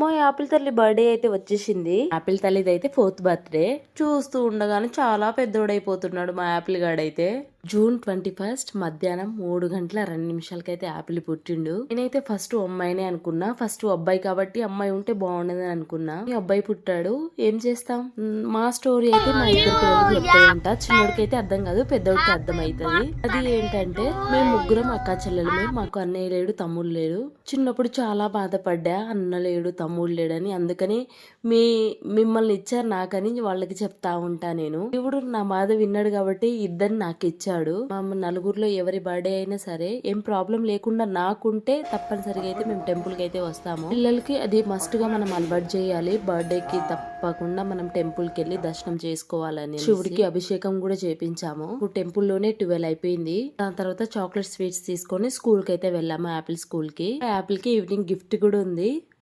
మా యాపిల్ తల్లి బర్త్డే అయితే వచ్చేసింది. యాపిల్ తల్లిది అయితే 4th బర్త్డే. చూస్తూ ఉండగానే చాలా పెద్దోడైపోతున్నాడు మా యాపిల్ గాడైతే. జూన్ 21 మధ్యాహ్నం 3:02 యాపిల్ పుట్టిండు. నేనైతే ఫస్ట్ అమ్మాయినే అనుకున్నా. ఫస్ట్ అబ్బాయి కాబట్టి అమ్మాయి ఉంటే బాగుండదని అనుకున్నా. ఈ అబ్బాయి పుట్టాడు. ఏం చేస్తాం, మా స్టోరీ అయితే మా ఇద్దరు పిల్లలకి చెప్తూ ఉంటా. చిన్నోడికి అయితే అర్థం కాదు, పెద్దోడికి అర్థం అవుతుంది. అది ఏంటంటే మేము ముగ్గురం అక్క చెల్లెలమే. మాకు అన్నయ్య లేడు, తమ్ముడు లేడు. చిన్నప్పుడు చాలా బాధపడ్డా, అన్న లేడు తమ్ముడు లేడని. అందుకని మిమ్మల్ని ఇచ్చారు నాకని వాళ్ళకి చెప్తా ఉంటా నేను. దేవుడు నా బాధ విన్నాడు కాబట్టి ఇద్దరు నాకు ఇచ్చాడు. మా నలుగురిలో ఎవరి బర్త్డే అయినా సరే ఏం ప్రాబ్లం లేకుండా నాకుంటే తప్పనిసరిగా అయితే మేము టెంపుల్ కి అయితే వస్తాము. పిల్లలకి అది మస్ట్ గా మనం అలవాటు చేయాలి. బర్త్డే కి తప్పకుండా మనం టెంపుల్ కి వెళ్ళి దర్శనం చేసుకోవాలని. శివుడికి అభిషేకం కూడా చేపించాము. ఇప్పుడు టెంపుల్ లోనే 12 అయిపోయింది. దాని తర్వాత చాక్లెట్ స్వీట్స్ తీసుకొని స్కూల్ కి అయితే వెళ్ళాము. యాపిల్ స్కూల్ కి. యాపిల్ కి ఈవినింగ్ గిఫ్ట్ కూడా ఉంది.